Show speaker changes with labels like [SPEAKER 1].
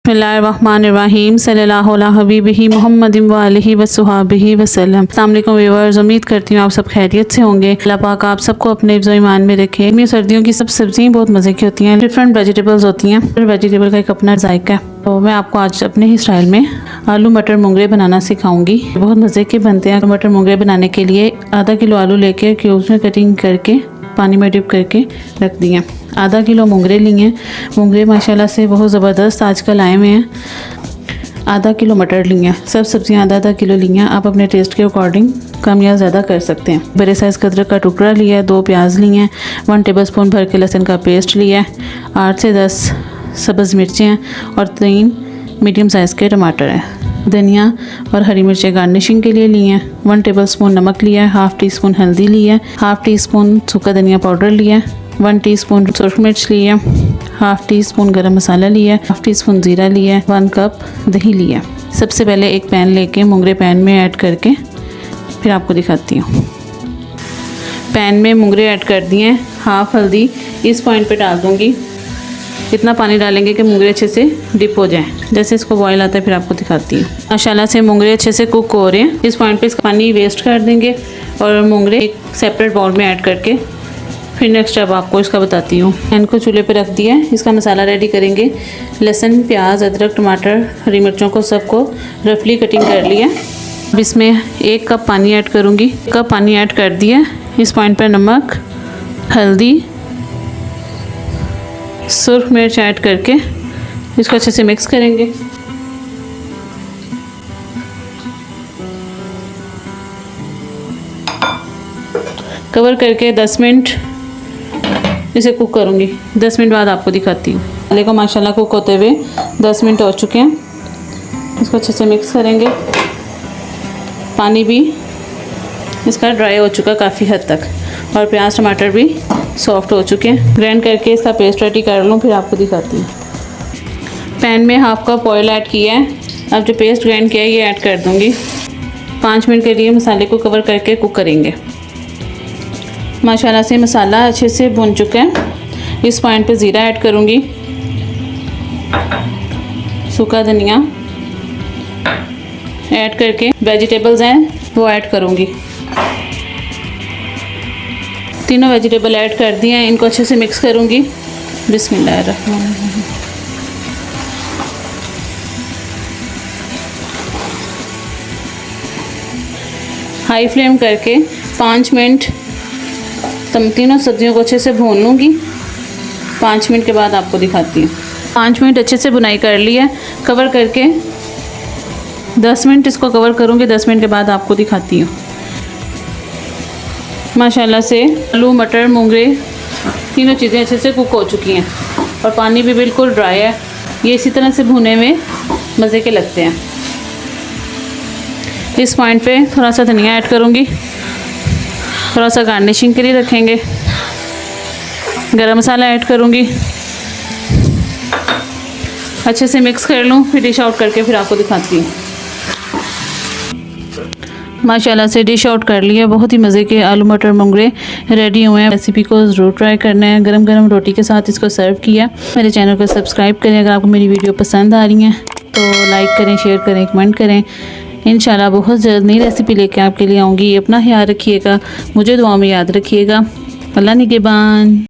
[SPEAKER 1] बिस्मिल्लाहिर्रहमानिर्रहीम सल्लल्लाहु अला हबीबिही मुहम्मदिन व आलिहि व सुहाबिही वसल्लम। अस्सलाम वालेकुम व्यूअर्स, उम्मीद करती हूँ आप सब खैरियत से होंगे। अल्लाह पाक आप सबको अपने हिफ्ज़ व ईमान में रखे। इन सर्दियों की सब सब्जियाँ बहुत मज़े की होती हैं, डिफरेंट वेजिटेबल्स होती हैं, हर वेजिटेबल का एक अपना जायका है। तो मैं आपको आज अपने ही स्टाइल में आलू मटर मुंगरे बनाना सिखाऊंगी। बहुत मज़े के बनते हैं। मटर मुंगरे बनाने के लिए आधा किलो आलू लेके क्यूब्स में कटिंग करके पानी में डिप करके रख दिए। आधा किलो मुंगरे लिए। मुंगरे माशाल्लाह से बहुत ज़बरदस्त आजकल आए हुए हैं। आधा किलो मटर लिए। सब सब्जियां आधा आधा किलो लिए। आप अपने टेस्ट के अकॉर्डिंग कम या ज़्यादा कर सकते हैं। बड़े साइज़ का अदरक का टुकड़ा लिया है, 2 प्याज लिए, 1 टेबलस्पून भर के लहसुन का पेस्ट लिया है, 8 से 10 सब्ज़ मिर्चें हैं और 3 मीडियम साइज़ के टमाटर हैं। धनिया और हरी मिर्चें गार्निशिंग के लिए लिए हैं। 1 टेबलस्पून नमक लिया है, हाफ़ टी स्पून हल्दी लिया है, हाफ़ टी स्पून सूखा धनिया पाउडर लिया है, 1 टीस्पून सुरख मिर्च लिया, हाफ़ टी स्पून गरम मसाला लिया, हाफ़ टी स्पून ज़ीरा लिया, 1 कप दही लिया। सबसे पहले एक पैन लेके मुंगरे पैन में ऐड करके फिर आपको दिखाती हूँ। पैन में मुंगरे ऐड कर दिए हैं। हाफ़ हल्दी इस पॉइंट पे डाल दूँगी। इतना पानी डालेंगे कि मुंगरे अच्छे से डिप हो जाए। जैसे इसको बॉयल आता है फिर आपको दिखाती हूँ। माशाल्लाह से मुंगरे अच्छे से कुक हो रहे हैं। इस पॉइंट पे इसका पानी वेस्ट कर देंगे और मुंगरे एक सेपरेट बाउल में ऐड करके फिर नेक्स्ट स्टेप आपको इसका बताती हूँ। पैन को चूल्हे पे रख दिया है। इसका मसाला रेडी करेंगे। लहसुन, प्याज, अदरक, टमाटर, हरी मिर्चों को सबको रफली कटिंग कर लिया। अब इसमें 1 कप पानी ऐड करूँगी। 1 कप पानी ऐड कर दिया। इस पॉइंट पर नमक, हल्दी, सुरख मिर्च ऐड करके इसको अच्छे से मिक्स करेंगे। कवर करके 10 मिनट इसे कुक करूँगी। 10 मिनट बाद आपको दिखाती हूँ। मसाले को माशाल्लाह कुक होते हुए 10 मिनट हो चुके हैं। इसको अच्छे से मिक्स करेंगे। पानी भी इसका ड्राई हो चुका काफ़ी हद तक और प्याज टमाटर भी सॉफ्ट हो चुके हैं। ग्राइंड करके इसका पेस्ट रेडी कर लूँ फिर आपको दिखाती हूँ। पैन में हाफ़ कप ऑयल ऐड किया है। अब जो पेस्ट ग्राइंड किया है ये ऐड कर दूँगी। 5 मिनट के लिए मसाले को कवर करके कुक करेंगे। माशाल्लाह से मसाला अच्छे से भुन चुका है। इस पॉइंट पे ज़ीरा ऐड करूँगी, सूखा धनिया ऐड करके वेजिटेबल्स हैं वो ऐड करूँगी। तीनों वेजिटेबल ऐड कर दिए हैं। इनको अच्छे से मिक्स करूँगी। बिस्मिल्लाहिर्रहमानिर्रहीम। हाई फ्लेम करके 5 मिनट तीनों सब्जियों को अच्छे से भून लूँगी। 5 मिनट के बाद आपको दिखाती हूँ। 5 मिनट अच्छे से भुनाई कर ली है। कवर करके 10 मिनट इसको कवर करूँगी। 10 मिनट के बाद आपको दिखाती हूँ। माशाल्लाह से आलू मटर मुंगरे तीनों चीज़ें अच्छे से कुक हो चुकी हैं और पानी भी बिल्कुल ड्राई है। ये इसी तरह से भुने में मज़े के लगते हैं। इस पॉइंट पे थोड़ा सा धनिया ऐड करूँगी। थोड़ा सा गार्निशिंग के लिए रखेंगे। गरम मसाला ऐड करूँगी। अच्छे से मिक्स कर लूँ फिर डिश आउट करके फिर आपको दिखाती हूँ। माशाल्लाह से डिश आउट कर लिया। बहुत ही मज़े के आलू मटर मुंगरे रेडी हुए हैं। रेसिपी को ज़रूर ट्राई करना है। गरम गरम रोटी के साथ इसको सर्व किया। मेरे चैनल को सब्सक्राइब करें। अगर आपको मेरी वीडियो पसंद आ रही हैं तो लाइक करें, शेयर करें, कमेंट करें। इंशाल्लाह बहुत जल्द नई रेसिपी लेके आपके लिए आऊँगी। अपना ख्याल रखिएगा, मुझे दुआ में याद रखिएगा। अल्लाह निगहबान।